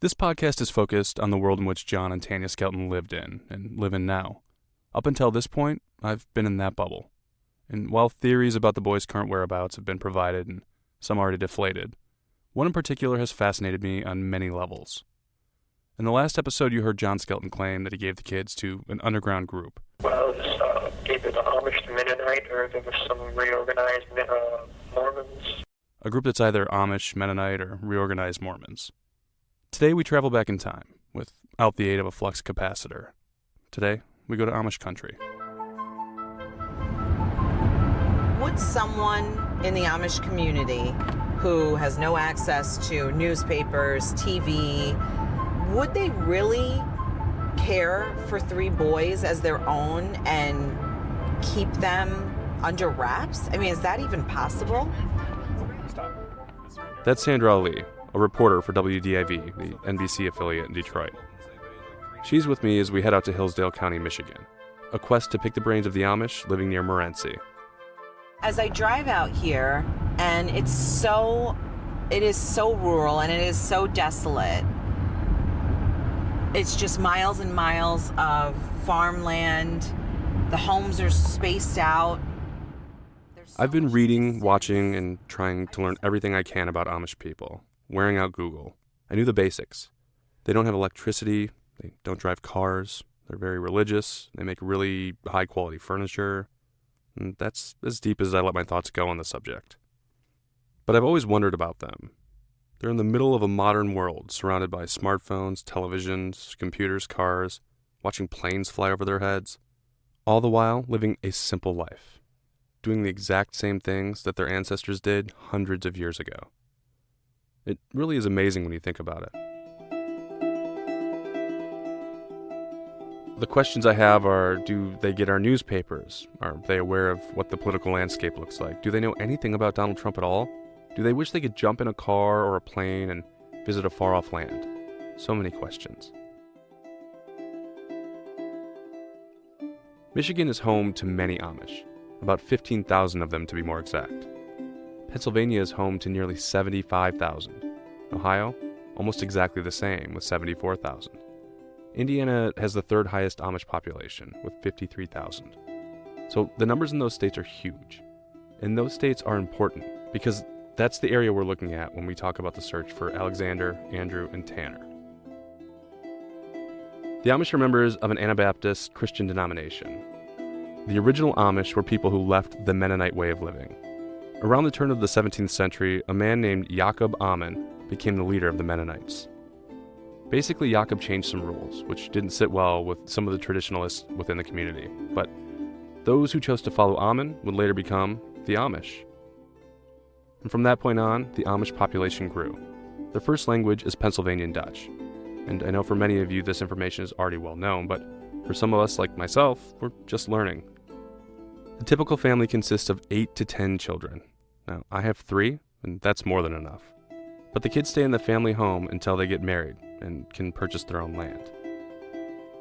This podcast is focused on the world in which John and Tanya Skelton lived in and live in now. Up until this point, I've been in that bubble. And while theories about the boys' current whereabouts have been provided and some already deflated, one in particular has fascinated me on many levels. In the last episode, you heard John Skelton claim that he gave the kids to an underground group. Well, it was either the Amish, the Mennonite, or there was some reorganized Mormons. A group that's either Amish, Mennonite, or reorganized Mormons. Today we travel back in time, without the aid of a flux capacitor. Today, we go to Amish country. Would someone in the Amish community who has no access to newspapers, TV, would they really care for three boys as their own and keep them under wraps? I mean, is that even possible? That's Sandra Ali, a reporter for WDIV, the NBC affiliate in Detroit. She's with me as we head out to Hillsdale County, Michigan, a quest to pick the brains of the Amish living near Morenci. As I drive out here, and it is so rural and it is so desolate. It's just miles and miles of farmland. The homes are spaced out. I've been reading, watching, and trying to learn everything I can about Amish people, wearing out Google. I knew the basics. They don't have electricity, they don't drive cars, they're very religious, they make really high-quality furniture, and that's as deep as I let my thoughts go on the subject. But I've always wondered about them. They're in the middle of a modern world, surrounded by smartphones, televisions, computers, cars, watching planes fly over their heads, all the while living a simple life, doing the exact same things that their ancestors did hundreds of years ago. It really is amazing when you think about it. The questions I have are, do they get our newspapers? Are they aware of what the political landscape looks like? Do they know anything about Donald Trump at all? Do they wish they could jump in a car or a plane and visit a far-off land? So many questions. Michigan is home to many Amish, about 15,000 of them to be more exact. Pennsylvania is home to nearly 75,000. Ohio, almost exactly the same, with 74,000. Indiana has the third highest Amish population, with 53,000. So the numbers in those states are huge. And those states are important, because that's the area we're looking at when we talk about the search for Alexander, Andrew, and Tanner. The Amish are members of an Anabaptist Christian denomination. The original Amish were people who left the Mennonite way of living. Around the turn of the 17th century, a man named Jacob Ammon became the leader of the Mennonites. Basically, Jacob changed some rules, which didn't sit well with some of the traditionalists within the community. But those who chose to follow Ammon would later become the Amish. And from that point on, the Amish population grew. Their first language is Pennsylvania Dutch. And I know for many of you this information is already well known, but for some of us like myself, we're just learning. The typical family consists of 8 to 10 children. Now, I have 3, and that's more than enough. But the kids stay in the family home until they get married and can purchase their own land.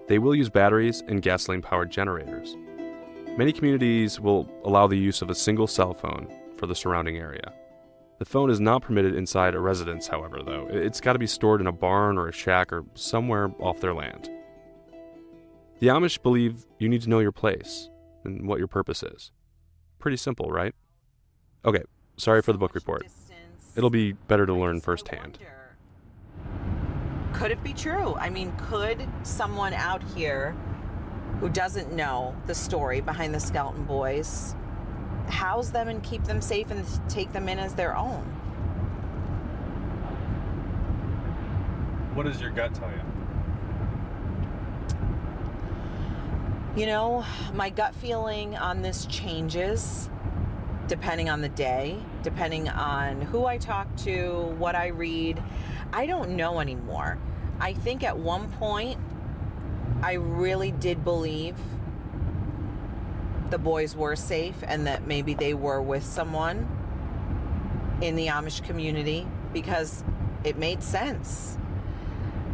They will use batteries and gasoline-powered generators. Many communities will allow the use of a single cell phone for the surrounding area. The phone is not permitted inside a residence, however, though. It's got to be stored in a barn or a shack or somewhere off their land. The Amish believe you need to know your place and what your purpose is. Pretty simple, right? Okay, sorry for the book report. It'll be better to learn firsthand. Could it be true? I mean, could someone out here who doesn't know the story behind the Skelton boys house them and keep them safe and take them in as their own? What does your gut tell you? You know, my gut feeling on this changes depending on the day, depending on who I talk to, what I read. I don't know anymore. I think at one point, I really did believe the boys were safe and that maybe they were with someone in the Amish community because it made sense.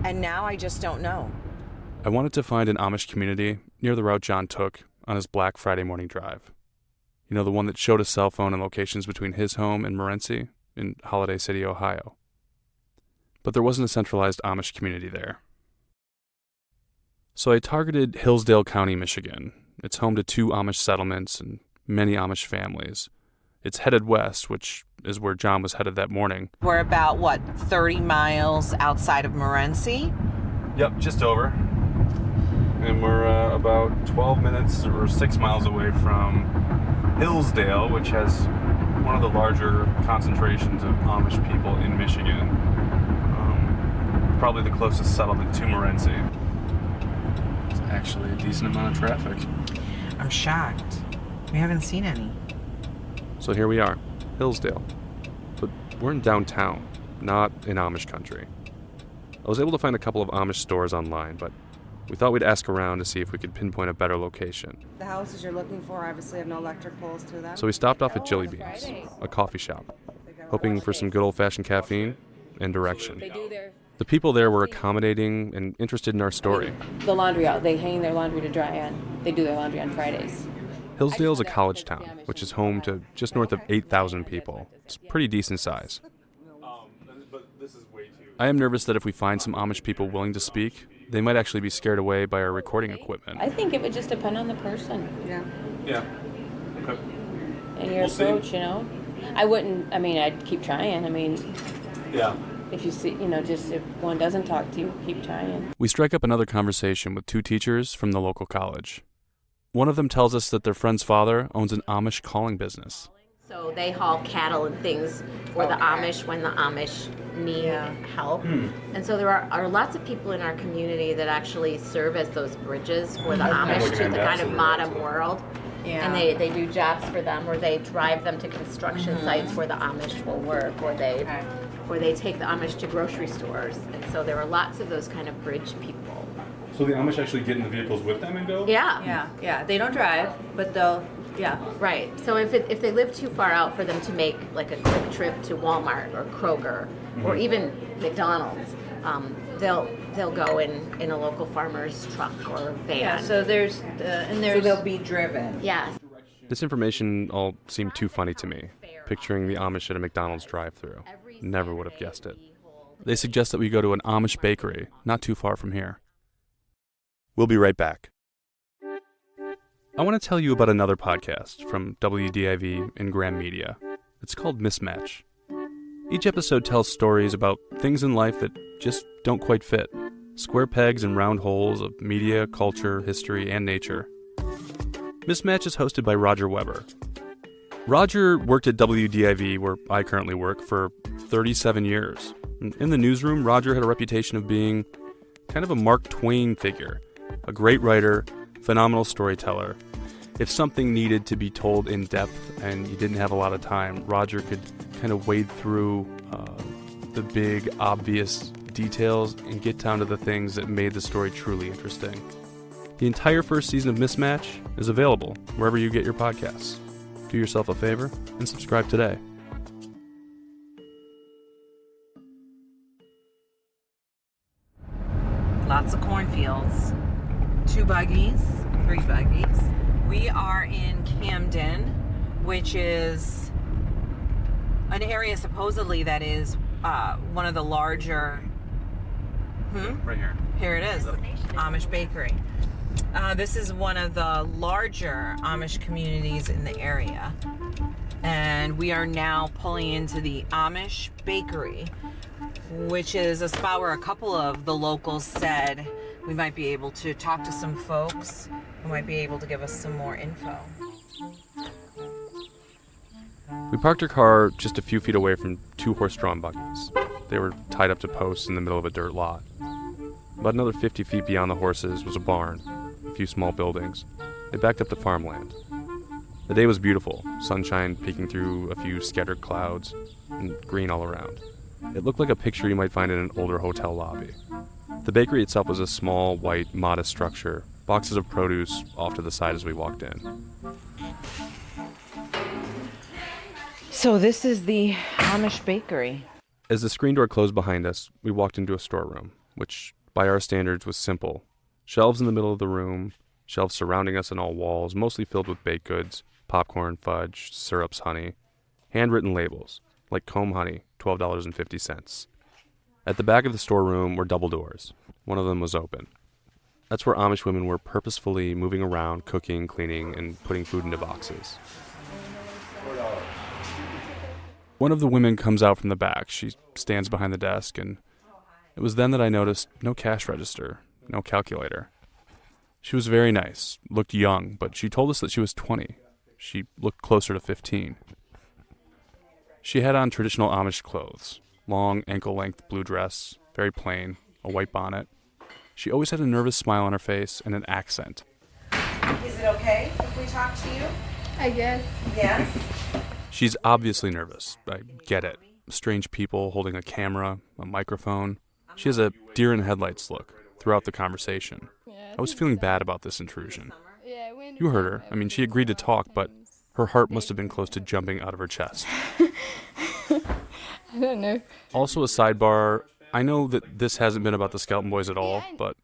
And now I just don't know. I wanted to find an Amish community near the route John took on his Black Friday morning drive. You know, the one that showed a cell phone and locations between his home and Morenci in Holiday City, Ohio. but there wasn't a centralized Amish community there. So I targeted Hillsdale County, Michigan. It's home to 2 Amish settlements and many Amish families. It's headed west, which is where John was headed that morning. We're about, 30 miles outside of Morenci? Yep, just over. And we're about 12 minutes or 6 miles away from Hillsdale, which has one of the larger concentrations of Amish people in Michigan. Probably the closest settlement to Morenci. It's actually a decent amount of traffic. I'm shocked. We haven't seen any. So here we are, Hillsdale. But we're in downtown, not in Amish country. I was able to find a couple of Amish stores online, but we thought we'd ask around to see if we could pinpoint a better location. The houses you're looking for obviously have no electric poles to them. So we stopped off at Jelly Beans, a coffee shop, hoping for some good old-fashioned caffeine and direction. The people there were accommodating and interested in our story. The laundry out, they hang their laundry to dry on. They do their laundry on Fridays. Hillsdale is a college town, which is home to just north of 8,000 people. It's pretty decent size. I am nervous that if we find some Amish people willing to speak, they might actually be scared away by our recording equipment. I think it would just depend on the person Yeah. Okay. and your approach, you know. I'd keep trying. Yeah. If you see, just if one doesn't talk to you, keep trying. We strike up another conversation with 2 teachers from the local college. One of them tells us that their friend's father owns an Amish calling business. So they haul cattle and things for the Amish when the Amish need help. And so there are lots of people in our community that actually serve as those bridges for the Amish to the kind of modern world. Yeah. And they do jobs for them, or they drive them to construction sites where the Amish will work, or they take the Amish to grocery stores. And so there are lots of those kind of bridge people. So the Amish actually get in the vehicles with them and go? Yeah. They don't drive, but they'll, Right. So if they live too far out for them to make like a quick trip to Walmart or Kroger or even McDonald's, they'll go in a local farmer's truck or van. Yeah, so there's So they'll be driven. Yes. This information all seemed too funny to me, picturing the Amish at a McDonald's drive-thru. Never would have guessed it. They suggest that we go to an Amish bakery, not too far from here. We'll be right back. I want to tell you about another podcast from WDIV and Graham Media. It's called Mismatch. Each episode tells stories about things in life that just don't quite fit. Square pegs and round holes of media, culture, history, and nature. Mismatch is hosted by Roger Weber. Roger worked at WDIV, where I currently work, for 37 years. In the newsroom, Roger had a reputation of being kind of a Mark Twain figure. A great writer, phenomenal storyteller. If something needed to be told in depth and you didn't have a lot of time, Roger could kind of wade through the big, obvious details and get down to the things that made the story truly interesting. The entire first season of Mismatch is available wherever you get your podcasts. Do yourself a favor and subscribe today. Lots of cornfields. 2 buggies, 3 buggies. We are in Camden, which is an area supposedly that is one of the larger... Right here. Here it is, Amish Bakery. This is one of the larger Amish communities in the area. And we are now pulling into the Amish Bakery, which is a spot where a couple of the locals said we might be able to talk to some folks who might be able to give us some more info. We parked our car just a few feet away from 2 horse-drawn buggies. They were tied up to posts in the middle of a dirt lot. About another 50 feet beyond the horses was a barn, a few small buildings. They backed up to farmland. The day was beautiful, sunshine peeking through a few scattered clouds, and green all around. It looked like a picture you might find in an older hotel lobby. The bakery itself was a small, white, modest structure, boxes of produce off to the side as we walked in. So this is the Amish Bakery. As the screen door closed behind us, we walked into a storeroom, which, by our standards, was simple. Shelves in the middle of the room, shelves surrounding us on all walls, mostly filled with baked goods, popcorn, fudge, syrups, honey. Handwritten labels, like comb honey, $12.50. At the back of the storeroom were double doors. One of them was open. That's where Amish women were purposefully moving around, cooking, cleaning, and putting food into boxes. One of the women comes out from the back. She stands behind the desk, and it was then that I noticed no cash register, no calculator. She was very nice, looked young, but she told us that she was 20. She looked closer to 15. She had on traditional Amish clothes, long ankle-length blue dress, very plain, a white bonnet. She always had a nervous smile on her face and an accent. Is it okay if we talk to you? I guess. Yes. She's obviously nervous. I get it. Strange people holding a camera, a microphone. She has a deer in headlights look throughout the conversation. I was feeling bad about this intrusion. You heard her. I mean, she agreed to talk, but her heart must have been close to jumping out of her chest. I don't know. Also, a sidebar. I know that this hasn't been about the Skelton boys at all, but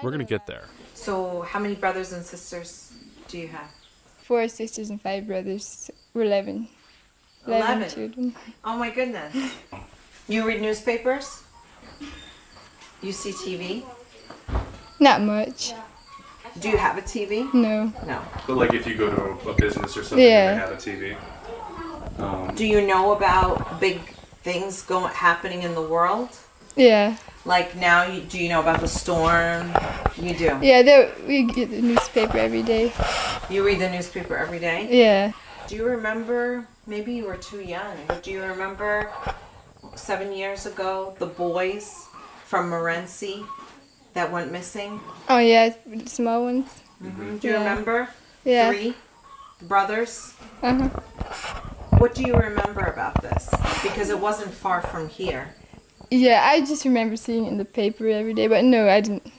we're going to get there. So how many brothers and sisters do you have? 4 sisters and 5 brothers. We're 11. 11 children. Oh my goodness. You read newspapers? You see TV? Not much. Do you have a TV? No. No. But like if you go to a business or something, Yeah. they have a TV. Do you know about big things happening in the world? Yeah. Like now, do you know about the storm? You do. Yeah, we get the newspaper every day. You read the newspaper every day? Yeah. Do you remember, maybe you were too young, but do you remember 7 years ago, the boys from Morenci that went missing? Oh, yeah, the small ones. Mm-hmm. Do you Yeah. remember? Yeah. 3 brothers? Uh-huh. What do you remember about this? Because it wasn't far from here. Yeah, I just remember seeing it in the paper every day, but no, I didn't.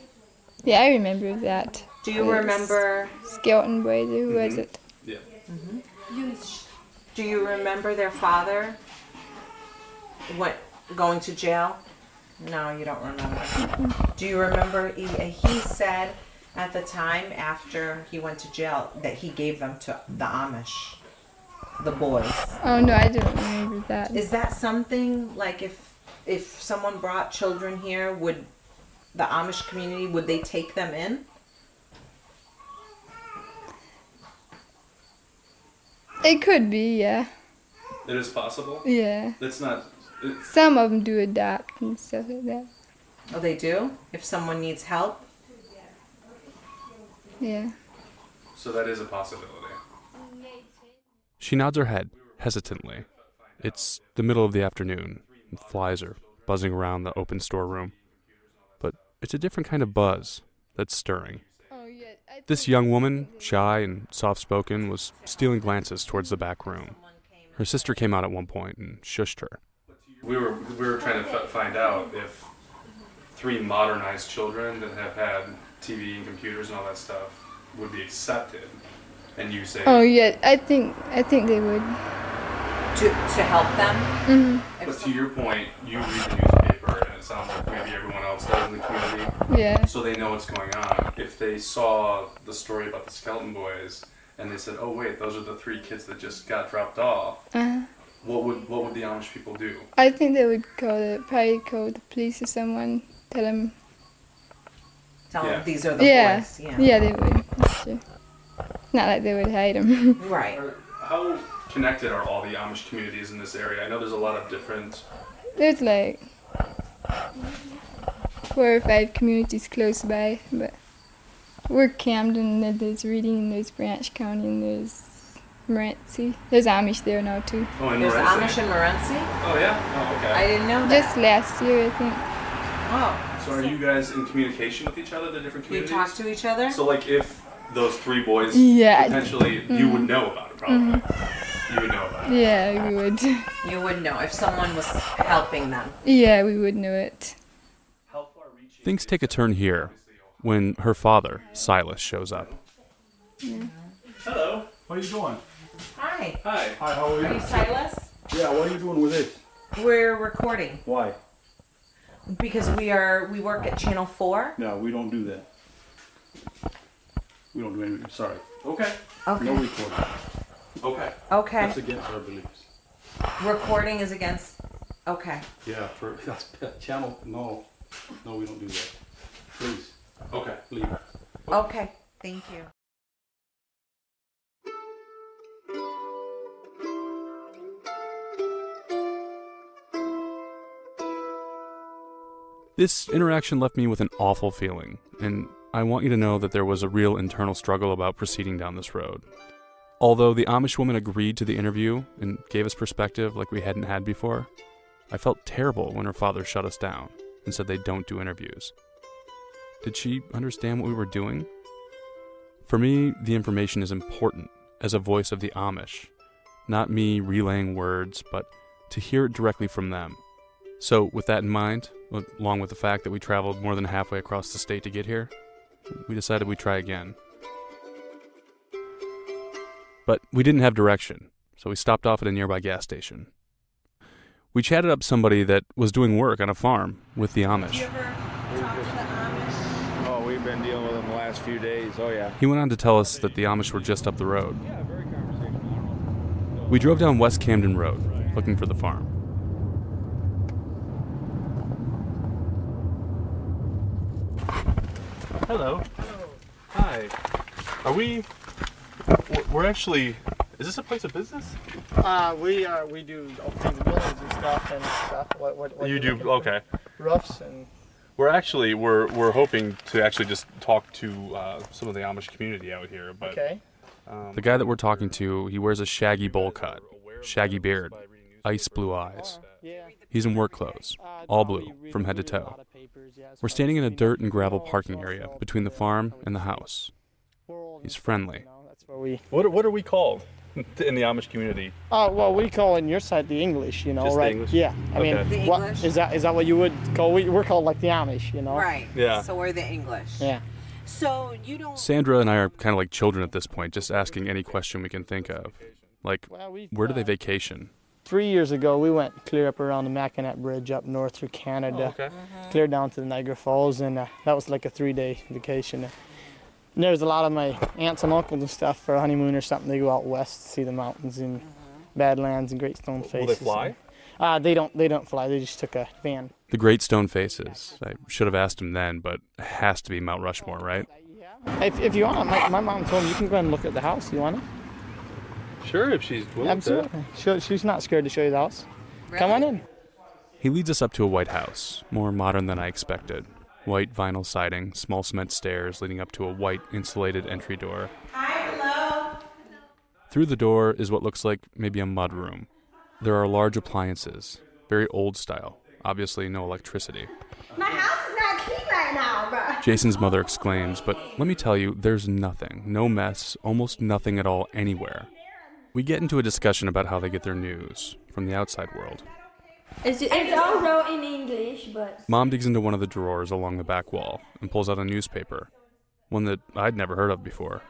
Yeah, I remember that. Do you Yes. remember? Skelton boys, who was it? Yeah. Do you remember their father going to jail? No, you don't remember. Do you remember? He said at the time after he went to jail that he gave them to the Amish, the boys. Oh, no, I don't remember that. Is that something like if someone brought children here, would the Amish community, would they take them in? It could be, yeah. It is possible. Yeah. It's not. Some of them do adopt and stuff like that. Oh, they do? If someone needs help? Yeah. So that is a possibility. She nods her head, hesitantly. It's the middle of the afternoon, and flies are buzzing around the open storeroom. But it's a different kind of buzz that's stirring. Oh, yeah. This young woman, shy and soft-spoken, was stealing glances towards the back room. Her sister came out at one point and shushed her. We were trying to find out if 3 modernized children that have had TV and computers and all that stuff would be accepted. And you say, Oh, yeah, I think they would. To help them? Mm-hmm. but to your point, you read the newspaper, and it sounds like maybe everyone else does in the community, Yeah. so they know what's going on. If they saw the story about the Skelton boys, and they said, "Oh wait, those are the 3 kids that just got dropped off," Uh-huh. what would the Amish people do? I think they would probably call the police or someone, tell them. Tell Yeah. them these are the Yeah. boys. Yeah, they would. That's true. Not like they would hide them. Right. How connected are all the Amish communities in this area? I know there's a lot of different. There's like 4 or 5 communities close by, but we're Camden, and there's Reading, and there's Branch County, and there's Morenci. There's Amish there now too. Oh, in There's Morenci? Amish in Morenci? Oh yeah. Oh okay. I didn't know that. Just last year, I think. Oh, So are you guys in communication with each other, the different you communities? talk to each other? So like if those 3 boys Yeah. potentially, you would know about it probably. You would know about it. Yeah, we would. You would know if someone was helping them. Yeah, we would know it. Things take a turn here when her father, Silas, shows up. Hello. What are you doing? Hi. Hi. Hi, how are Are you? you Silas? Yeah, what are you doing with this? We're recording Why? because we work at Channel 4. No, we don't do that. We don't do anything. Sorry. Okay. No Okay. recording. Okay. Okay. That's against our beliefs. Recording is against Okay. Yeah, for channel. No, we don't do that. Please. Okay, leave. Okay. Thank you. This interaction left me with an awful feeling, and I want you to know that there was a real internal struggle about proceeding down this road. Although the Amish woman agreed to the interview and gave us perspective like we hadn't had before, I felt terrible when her father shut us down and said they don't do interviews. Did she understand what we were doing? For me, the information is important as a voice of the Amish, not me relaying words, but to hear it directly from them. So with that in mind, along with the fact that we traveled more than halfway across the state to get here, we decided we'd try again. But we didn't have direction, so we stopped off at a nearby gas station. We chatted up somebody that was doing work on a farm with the Amish. You ever talk to the Amish? Oh, we've been dealing with them the last few days. Oh, yeah. He went on to tell us that the Amish were just up the road. Yeah, very conversational. We drove down West Camden Road, looking for the farm. Hello. Hi. Are we? We're actually. Is this a place of business? We do all kinds of buildings and stuff. What You do. looking Okay. for? Roofs and. We're hoping to actually just talk to some of the Amish community out here. But Okay. The guy that we're talking to, he wears a shaggy bowl cut, shaggy beard, ice blue eyes. Yeah. He's in work clothes, all blue, from head to toe. We're standing in a dirt and gravel parking area between the farm and the house. He's friendly. That's where we. what are we called in the Amish community? Oh well, we call in your side the English, Just the right? English? Yeah. I mean, The what English? is that what you would call? We're called like the Amish, Right. Yeah. So we're the English. Yeah. So you don't. Sandra and I are kind of like children at this point, just asking any question we can think of. Like, Well, we've, where do they vacation? 3 years ago, we went clear up around the Mackinac Bridge up north through Canada, Okay. clear down to the Niagara Falls, and that was like a 3-day vacation. And there's a lot of my aunts and uncles and stuff for a honeymoon or something. They go out west to see the mountains and Badlands and Great Stone Faces. Will they fly? They don't fly. They just took a van. The Great Stone Faces. I should have asked him then, but it has to be Mount Rushmore, right? If you want, my mom told me you can go and look at the house. You want to? Sure, if she's willing Absolutely. She's not scared to show you the house. Come on in. He leads us up to a white house, more modern than I expected. White vinyl siding, small cement stairs leading up to a white insulated entry door. Hi, hello. Through the door is what looks like maybe a mud room. There are large appliances, very old style, obviously no electricity. My house is not clean right now, bro. Jason's mother exclaims, but let me tell you, there's nothing, no mess, almost nothing at all anywhere. We get into a discussion about how they get their news from the outside world. It's all wrote in English, but... Mom digs into one of the drawers along the back wall and pulls out a newspaper, one that I'd never heard of before.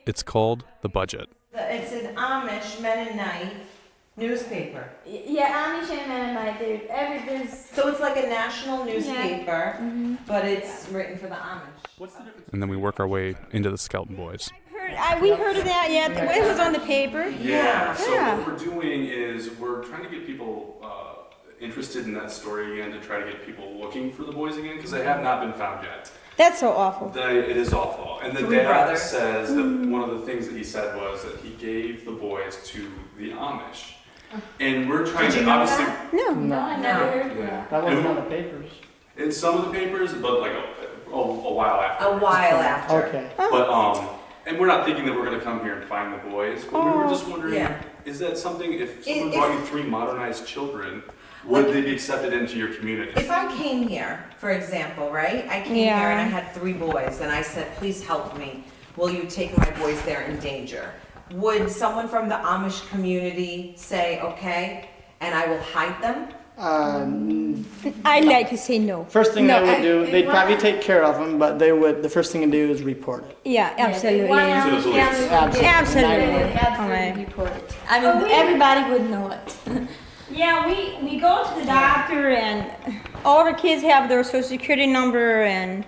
It's called The Budget. It's an Amish Mennonite newspaper. Yeah, Amish and Mennonite, there's... So it's like a national newspaper, Mm-hmm. but it's written for the Amish. What's the difference? And then we work our way into the Skelton boys. We heard of that, yeah. It was on the paper. Yeah, so Yeah. what we're doing is we're trying to get people interested in that story again, to try to get people looking for the boys again, because they have not been found yet. That's so awful. It is awful. And the Three dad brothers. says that one of the things that he said was that he gave the boys to the Amish. And we're trying Did you to know obviously... that? No, I never heard Yeah. that. That wasn't on the papers. In some of the papers, but like a while after. A while after. Okay. But and we're not thinking that we're gonna come here and find the boys, but we were just wondering, Yeah. is that something, if someone If- brought you 3 modernized children, would they be accepted into your community? If I came here, for example, right? I came Yeah. here and I had 3 boys, and I said, please help me. Will you take my boys? They're in danger. Would someone from the Amish community say, okay, and I will hide them? I'd like to say no. First thing No, they would I- do, they'd probably take care of them, but the first thing to do is report it. Yeah, absolutely. Absolutely. Absolutely. I mean, everybody would know it. Yeah, we go to the doctor and all the kids have their social security number, and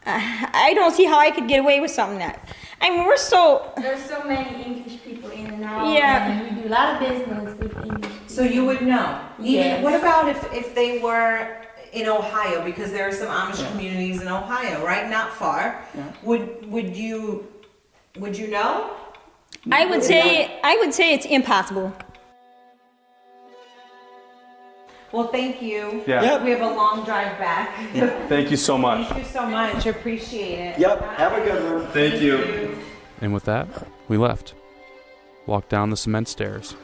I don't see how I could get away with something like that. I mean, we're so... There's so many English people in and out. Yeah. And we do a lot of business with English people. So you would know. Even, Yes. what about if they were in Ohio, because there are some Amish communities in Ohio, right? Not far. Yeah. Would you know? I would say it's impossible. Well, thank you. Yeah. Yep. We have a long drive back. Thank you so much. Thank you so much. Appreciate it. Yep. Have a good one. Thank you. And with that, we left. Walked down the cement stairs,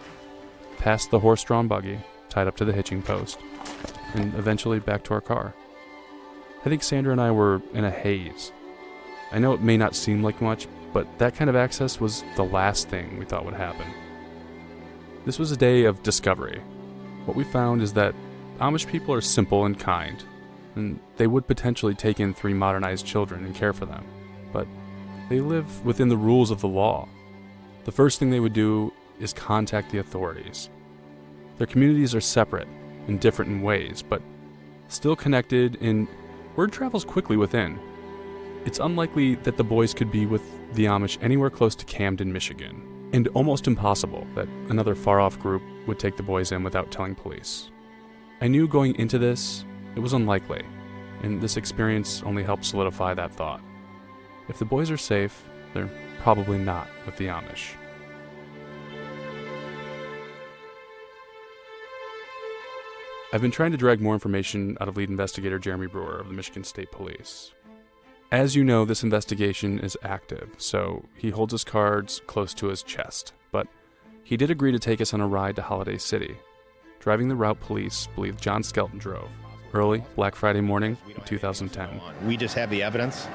past the horse-drawn buggy tied up to the hitching post, and eventually back to our car. I think Sandra and I were in a haze. I know it may not seem like much, but that kind of access was the last thing we thought would happen. This was a day of discovery. What we found is that Amish people are simple and kind, and they would potentially take in 3 modernized children and care for them, but they live within the rules of the law. The first thing they would do is contact the authorities. Their communities are separate and different in ways, but still connected, and word travels quickly within. It's unlikely that the boys could be with the Amish anywhere close to Camden, Michigan, and almost impossible that another far-off group would take the boys in without telling police. I knew going into this, it was unlikely, and this experience only helped solidify that thought. If the boys are safe, they're probably not with the Amish. I've been trying to drag more information out of lead investigator Jeremy Brewer of the Michigan State Police. As you know, this investigation is active, so he holds his cards close to his chest, but he did agree to take us on a ride to Holiday City, driving the route police believe John Skelton drove, early Black Friday morning in 2010. We just have the evidence,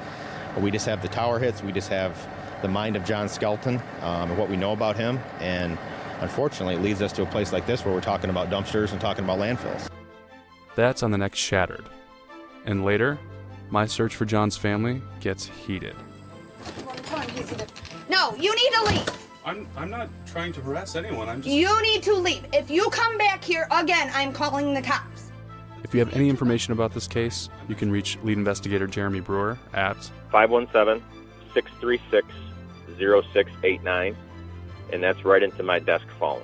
we just have the tower hits, we just have the mind of John Skelton and what we know about him, and unfortunately it leads us to a place like this where we're talking about dumpsters and talking about landfills. That's on the next Shattered. And later, my search for John's family gets heated. Come on, Casey. No, you need to leave. I'm not trying to harass anyone. I'm just... You need to leave. If you come back here again, I'm calling the cops. If you have any information about this case, you can reach lead investigator Jeremy Brewer at 517-636-0689, and that's right into my desk phone.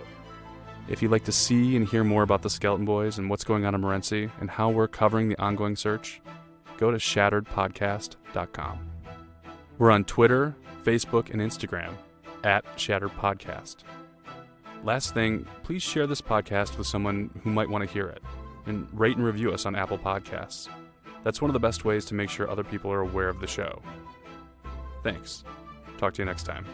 If you'd like to see and hear more about the Skelton Boys and what's going on in Morenci and how we're covering the ongoing search, go to shatteredpodcast.com. We're on Twitter, Facebook, and Instagram at Shattered Podcast. Last thing, please share this podcast with someone who might want to hear it, and rate and review us on Apple Podcasts. That's one of the best ways to make sure other people are aware of the show. Thanks. Talk to you next time.